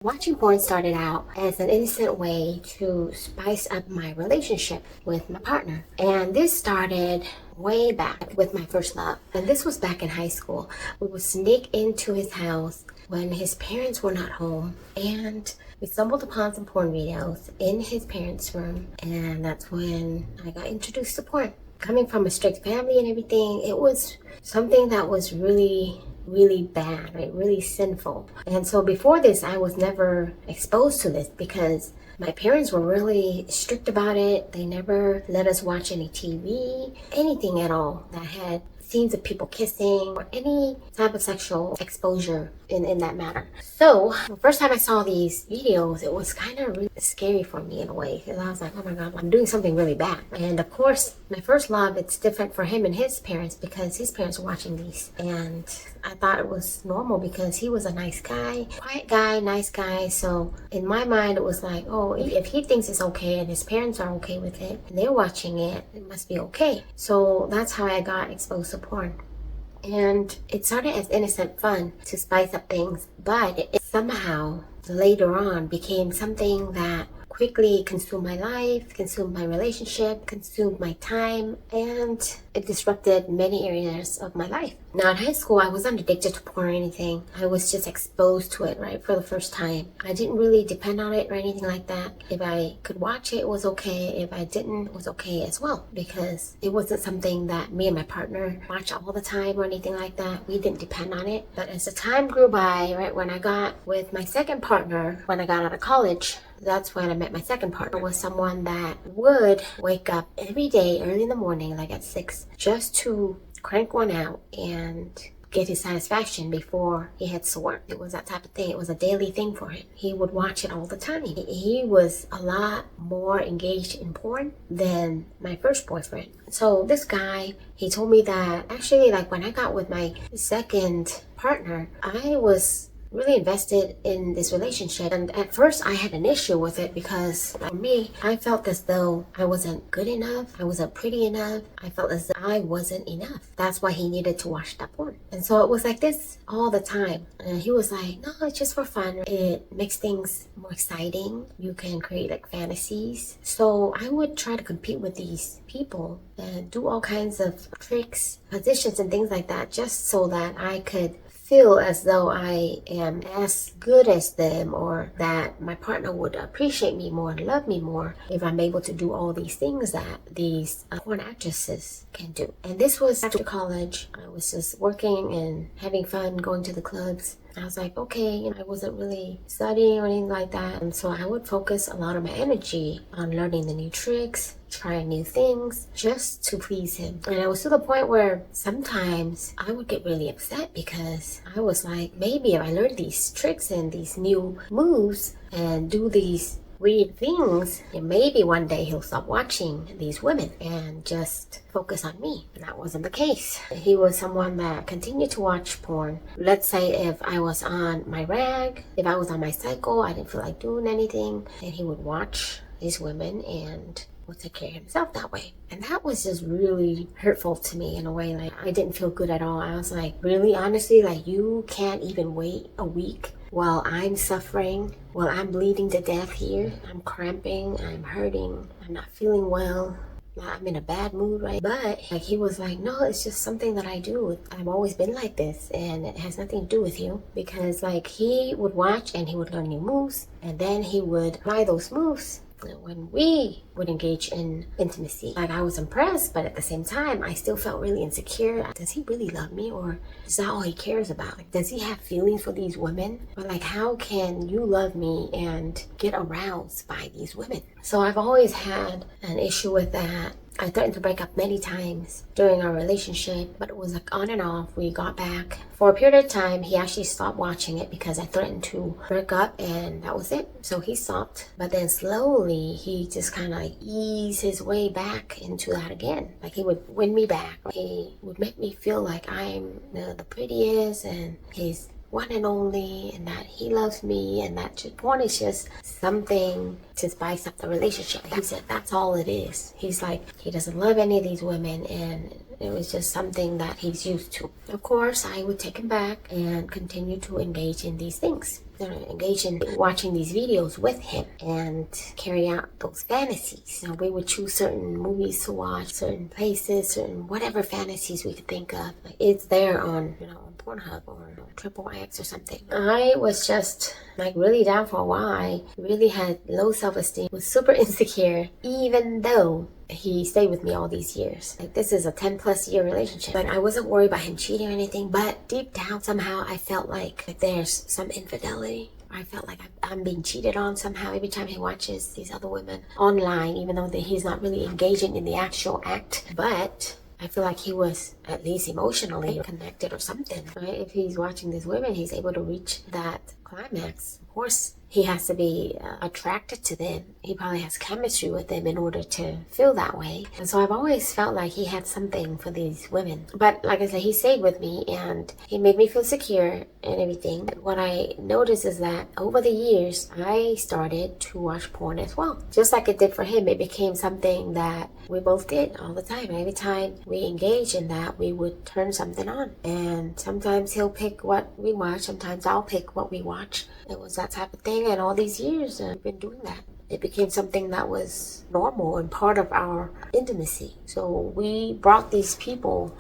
Watching porn started out as an innocent way to spice up my relationship with my partner. And this started way back with my first love. And this was back in high school. We would sneak into his house when his parents were not home. And we stumbled upon some porn videos in his parents' room. And that's when I got introduced to porn. Coming from a strict family and everything, it was something that was really bad, right? Really sinful. And so before this, I was never exposed to this because my parents were really strict about it. They never let us watch any TV, anything at all that had scenes of people kissing or any type of sexual exposure in that matter. So the first time I saw these videos, it was kind of really scary for me in a way, because I was like, oh my God, I'm doing something really bad. And of course, my first love, it's different for him and his parents because his parents were watching these. And I thought it was normal because he was a nice guy, quiet guy, nice guy. So in my mind, it was like, oh, if he thinks it's okay and his parents are okay with it and they're watching it, it must be okay. So that's how I got exposed to porn. And it started as innocent fun to spice up things, but it somehow later on became something that quickly consumed my life, consumed my relationship, consumed my time, and it disrupted many areas of my life. Now in high school, I wasn't addicted to porn or anything. I was just exposed to it, right, for the first time. I didn't really depend on it or anything like that. If I could watch it, it was okay. If I didn't, it was okay as well, because it wasn't something that me and my partner watched all the time or anything like that. We didn't depend on it. But as the time grew by, right, when I got with my second partner, when I got out of college, that's when I met my second partner. Was someone that would wake up every day early in the morning, like at 6, just to crank one out and get his satisfaction before he heads to work. It was that type of thing. It was a daily thing for him. He would watch it all the time. He was a lot more engaged in porn than my first boyfriend. So this guy, he told me that actually, like when I got with my second partner, I was really invested in this relationship. And at first I had an issue with it because for me, I felt as though I wasn't good enough. I wasn't pretty enough. I felt as though I wasn't enough. That's why he needed to watch that porn. And so it was like this all the time. And he was like, no, it's just for fun. It makes things more exciting. You can create like fantasies. So I would try to compete with these people and do all kinds of tricks, positions and things like that, just so that I could feel as though I am as good as them, or that my partner would appreciate me more and love me more if I'm able to do all these things that these porn actresses can do. And this was after college. I was just working and having fun, going to the clubs. I was like, okay, I wasn't really studying or anything like that. And so I would focus a lot of my energy on learning the new tricks, trying new things just to please him. And I was to the point where sometimes I would get really upset because I was like, maybe if I learn these tricks and these new moves and do these weird things, and maybe one day he'll stop watching these women and just focus on me. And that wasn't the case. He was someone that continued to watch porn. Let's say if I was on my rag, if I was on my cycle, I didn't feel like doing anything, and he would watch these women and would take care of himself that way. And that was just really hurtful to me in a way. Like, I didn't feel good at all. I was like, really, honestly, like, you can't even wait a week while I'm suffering, while I'm bleeding to death here. I'm cramping, I'm hurting, I'm not feeling well, I'm in a bad mood, right? But like, he was like, no, it's just something that I do. I've always been like this, and it has nothing to do with you. Because like, he would watch and he would learn new moves, and then he would apply those moves when we would engage in intimacy. Like, I was impressed, but at the same time, I still felt really insecure. Does he really love me, or is that all he cares about? Like, does he have feelings for these women? Or like, how can you love me and get aroused by these women? So I've always had an issue with that. I threatened to break up many times during our relationship, but it was like on and off. We got back. For a period of time, he actually stopped watching it because I threatened to break up, and that was it. So he stopped. But then slowly, he just kind of like eased his way back into that again. Like, he would win me back. He would make me feel like I'm the prettiest and he's one and only, and that he loves me, and that porn is just something to spice up the relationship. He said that's all it is. He's like, he doesn't love any of these women, and it was just something that he's used to. Of course, I would take him back and continue to engage in these things. engage in watching these videos with him and carry out those fantasies. So we would choose certain movies to watch, certain places, certain whatever fantasies we could think of. Like, it's there on, on Pornhub or Triple X or something. I was just like really down for a while. I really had low self-esteem, was super insecure, even though he stayed with me all these years. Like, this is a 10+ year relationship. Like, I wasn't worried about him cheating or anything, but deep down somehow I felt like there's some infidelity. I felt like I'm being cheated on somehow every time he watches these other women online, even though he's not really engaging in the actual act. But I feel like he was at least emotionally connected or something, right? If he's watching these women, he's able to reach that climax. Of course, he has to be attracted to them. He probably has chemistry with them in order to feel that way. And so I've always felt like he had something for these women. But like I said, he stayed with me and he made me feel secure and everything. What I noticed is that over the years, I started to watch porn as well. Just like it did for him, it became something that we both did all the time. Every time we engaged in that, we would turn something on. And sometimes he'll pick what we watch. Sometimes I'll pick what we watch. It was that type of thing. And all these years, I've been doing that. It became something that was normal and part of our intimacy. So we brought these people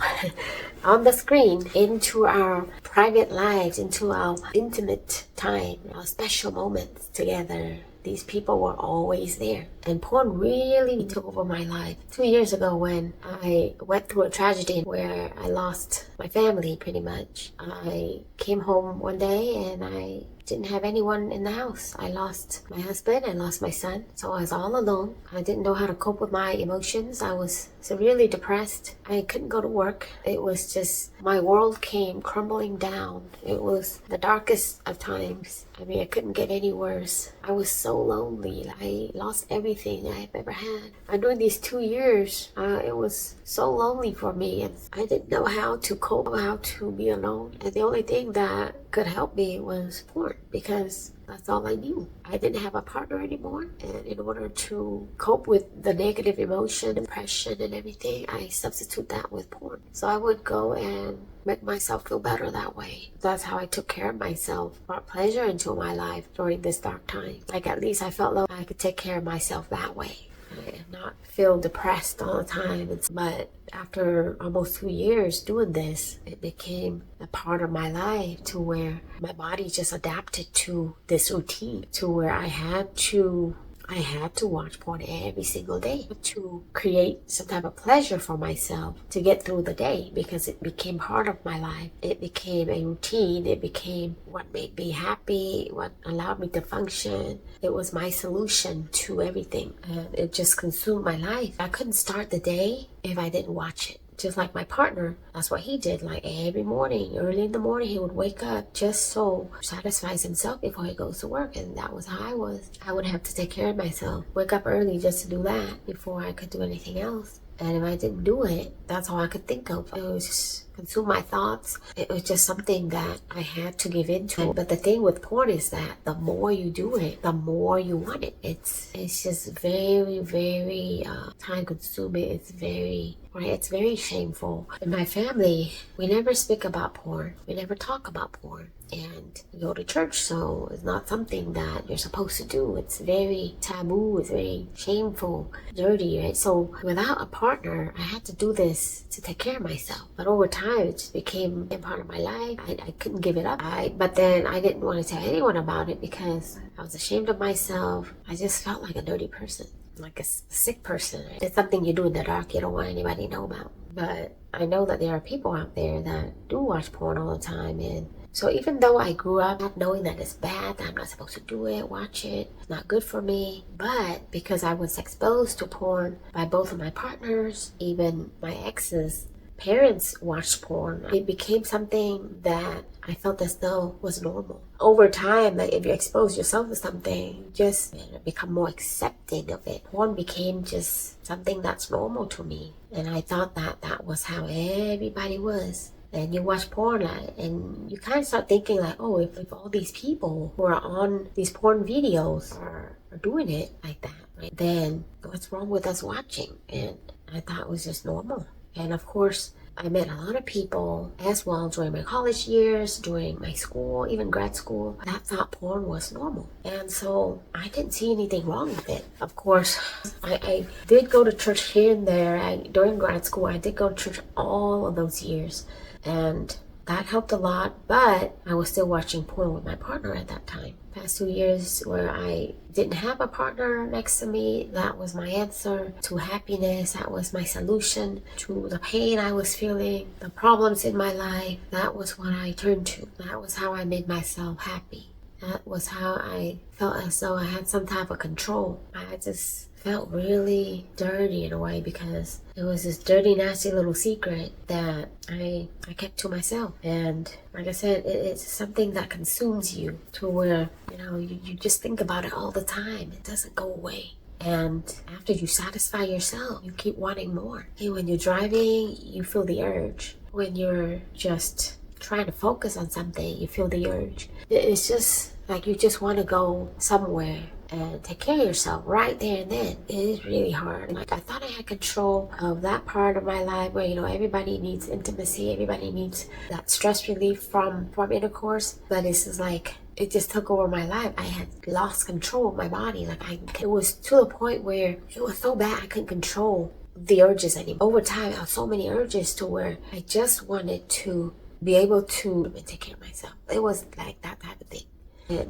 on the screen into our private lives, into our intimate time, our special moments together. These people were always there. And porn really took over my life. 2 years ago, when I went through a tragedy where I lost my family pretty much, I came home one day and I didn't have anyone in the house. I lost my husband, I lost my son, so I was all alone. I didn't know how to cope with my emotions. I was severely depressed. I couldn't go to work. It was just, my world came crumbling down. It was the darkest of times. I mean, it couldn't get any worse. I was so lonely. I lost everything I've ever had. And during these 2 years, it was so lonely for me, and I didn't know how to cope, how to be alone. And the only thing that could help me was porn, because that's all I knew. I didn't have a partner anymore, and in order to cope with the negative emotion, depression, and everything, I substitute that with porn. So I would go and make myself feel better that way. That's how I took care of myself, brought pleasure into my life during this dark time. Like, at least I felt like I could take care of myself that way and not feel depressed all the time. But after almost 2 years doing this, it became a part of my life to where my body just adapted to this routine, to where I had to watch porn every single day to create some type of pleasure for myself to get through the day, because it became part of my life. It became a routine. It became what made me happy, what allowed me to function. It was my solution to everything, and it just consumed my life. I couldn't start the day if I didn't watch it. Just like my partner, that's what he did. Like, every morning, early in the morning, he would wake up just so satisfies himself before he goes to work. And that was how I was. I would have to take care of myself, wake up early just to do that before I could do anything else. And if I didn't do it, that's all I could think of. It was just consume my thoughts. It was just something that I had to give into. But the thing with porn is that the more you do it, the more you want it. It's just very, very time consuming. It's very shameful. In my family, we never speak about porn. We never talk about porn. And we go to church, so it's not something that you're supposed to do. It's very taboo. It's very shameful, dirty, right? So without a partner, I had to do this to take care of myself. But over time, it just became a part of my life. I couldn't give it up. But then I didn't want to tell anyone about it because I was ashamed of myself. I just felt like a dirty person, like a sick person. Right? It's something you do in the dark you don't want anybody to know about. But I know that there are people out there that do watch porn all the time, and so even though I grew up not knowing that it's bad, that I'm not supposed to do it, watch it, it's not good for me, but because I was exposed to porn by both of my partners, even my ex's parents watched porn, it became something that I felt as though was normal. Over time, like, if you expose yourself to something, you just become more accepting of it. Porn became just something that's normal to me, and I thought that that was how everybody was. And you watch porn, and you kind of start thinking like, oh, if all these people who are on these porn videos are doing it like that, right, then what's wrong with us watching? And I thought it was just normal. And of course, I met a lot of people as well during my college years, during my school, even grad school, that thought porn was normal. And so I didn't see anything wrong with it. Of course, I did go to church here and there. During grad school, I did go to church all of those years. And that helped a lot, but I was still watching porn with my partner at that time. Past 2 years where I didn't have a partner next to me, that was my answer to happiness. That was my solution to the pain I was feeling, the problems in my life. That was what I turned to. That was how I made myself happy. That was how I felt as though I had some type of control. I just felt really dirty in a way because it was this dirty, nasty little secret that I kept to myself. And like I said, it's something that consumes you to where, you just think about it all the time. It doesn't go away. And after you satisfy yourself, you keep wanting more. And when you're driving, you feel the urge. When you're just trying to focus on something, you feel the urge. It's just like you just want to go somewhere and take care of yourself right there and then. It is really hard. Like, I thought I had control of that part of my life where, everybody needs intimacy, everybody needs that stress relief from intercourse. But it's just like, it just took over my life. I had lost control of my body. It was to the point where it was so bad I couldn't control the urges anymore. Over time, I had so many urges to where I just wanted to be able to take care of myself. It was like that type of thing.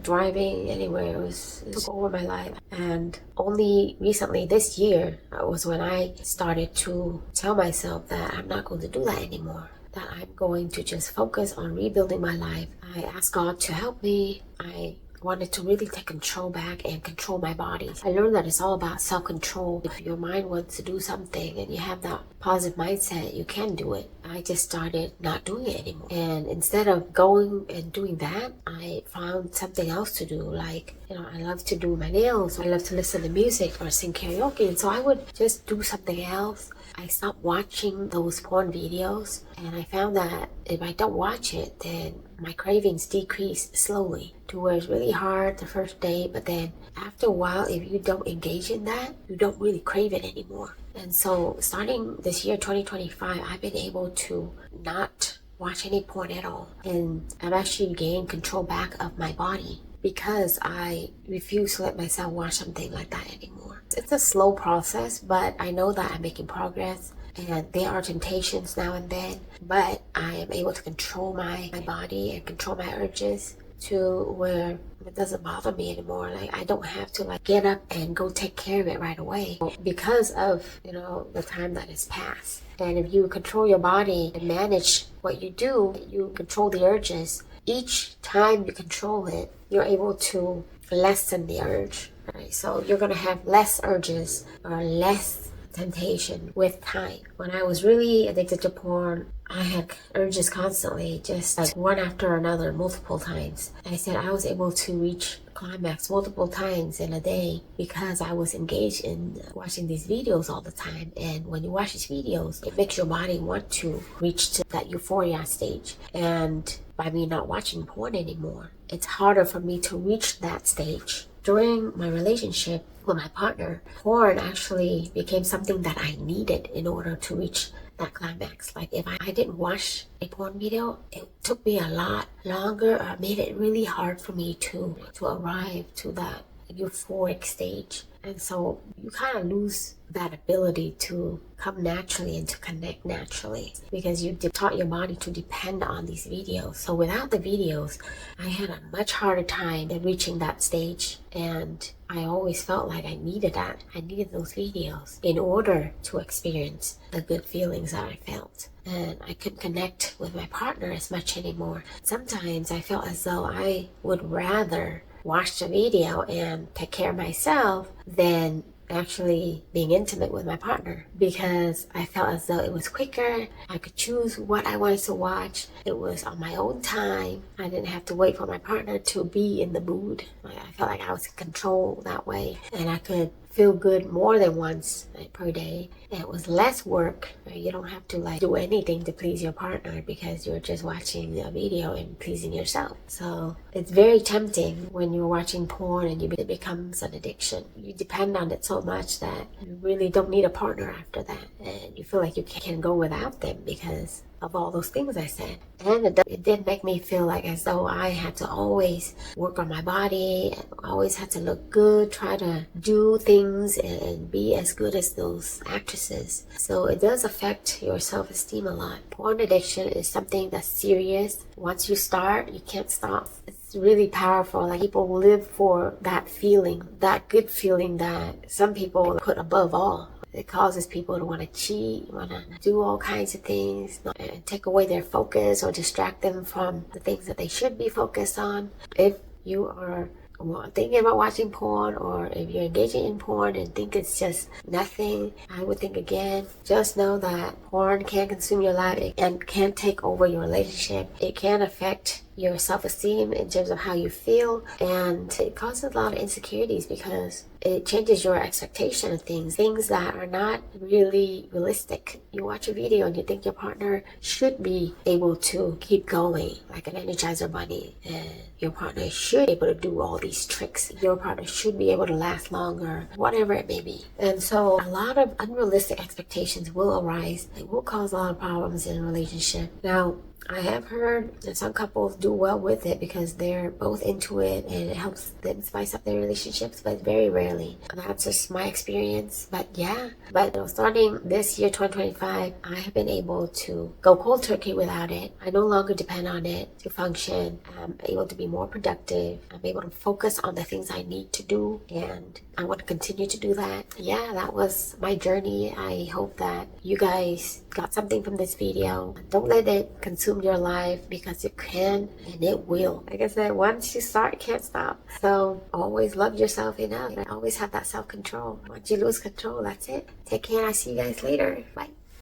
Driving anywhere it took over my life. And only recently this year was when I started to tell myself that I'm not going to do that anymore, that I'm going to just focus on rebuilding my life. I asked God to help me. I wanted to really take control back and control my body. I learned that it's all about self-control. If your mind wants to do something and you have that positive mindset, you can do it. I just started not doing it anymore. And instead of going and doing that, I found something else to do. Like, I love to do my nails. I love to listen to music or sing karaoke. And so I would just do something else. I stopped watching those porn videos, and I found that if I don't watch it, then my cravings decrease slowly to where it's really hard the first day, but then after a while, if you don't engage in that, you don't really crave it anymore. And so starting this year, 2025, I've been able to not watch any porn at all. And I've actually gained control back of my body because I refuse to let myself watch something like that anymore. It's a slow process, but I know that I'm making progress. And there are temptations now and then, but I am able to control my body and control my urges to where it doesn't bother me anymore. Like, I don't have to get up and go take care of it right away because of, the time that has passed. And if you control your body and manage what you do, you control the urges. Each time you control it, you're able to lessen the urge. Right? So you're going to have less urges or less temptation with time. When I was really addicted to porn, I had urges constantly, just one after another, multiple times. I said I was able to reach climax multiple times in a day because I was engaged in watching these videos all the time. And when you watch these videos, it makes your body want to reach to that euphoria stage. And by me not watching porn anymore, it's harder for me to reach that stage. During my relationship with my partner, porn actually became something that I needed in order to reach that climax. Like, if I didn't watch a porn video, it took me a lot longer, or made it really hard for me to arrive to that euphoric stage. And so you kind of lose that ability to come naturally and to connect naturally because you taught your body to depend on these videos. So without the videos, I had a much harder time in reaching that stage. And I always felt like I needed that. I needed those videos in order to experience the good feelings that I felt. And I couldn't connect with my partner as much anymore. Sometimes I felt as though I would rather watch the video and take care of myself than actually being intimate with my partner, because I felt as though it was quicker. I could choose what I wanted to watch. It was on my own time. I didn't have to wait for my partner to be in the mood. I felt like I was in control that way, and I could feel good more than once per day. It was less work. You don't have to like do anything to please your partner because you're just watching a video and pleasing yourself. So it's very tempting when you're watching porn and it becomes an addiction. You depend on it so much that you really don't need a partner after that, and you feel like you can't go without them because of all those things I said. And it did make me feel like as though I had to always work on my body, always had to look good, try to do things and be as good as those actresses. So it does affect your self-esteem a lot. Porn addiction is something that's serious. Once you start, you can't stop. It's really powerful. Like, people live for that feeling, that good feeling that some people put above all. It causes people to want to cheat, want to do all kinds of things, and take away their focus or distract them from the things that they should be focused on. If you are thinking about watching porn, or if you're engaging in porn and think it's just nothing, I would think again. Just know that porn can consume your life and can take over your relationship. It can affect your self-esteem in terms of how you feel, and it causes a lot of insecurities because it changes your expectation of things that are not really realistic. You watch a video and you think your partner should be able to keep going like an Energizer bunny, and your partner should be able to do all these tricks. Your partner should be able to last longer, whatever it may be. And so a lot of unrealistic expectations will arise. It will cause a lot of problems in a relationship. Now, I have heard that some couples do well with it because they're both into it and it helps them spice up their relationships, but very rarely. That's just my experience. But starting this year, 2025, I have been able to go cold turkey without it. I no longer depend on it to function. I'm able to be more productive. I'm able to focus on the things I need to do, and I want to continue to do that. Yeah, that was my journey. I hope that you guys got something from this video. Don't let it consume your life, because it can and it will. Like I said, once you start, you can't stop. So always love yourself enough. Always have that self-control. Once you lose control, that's it. Take care. I'll see you guys later. Bye.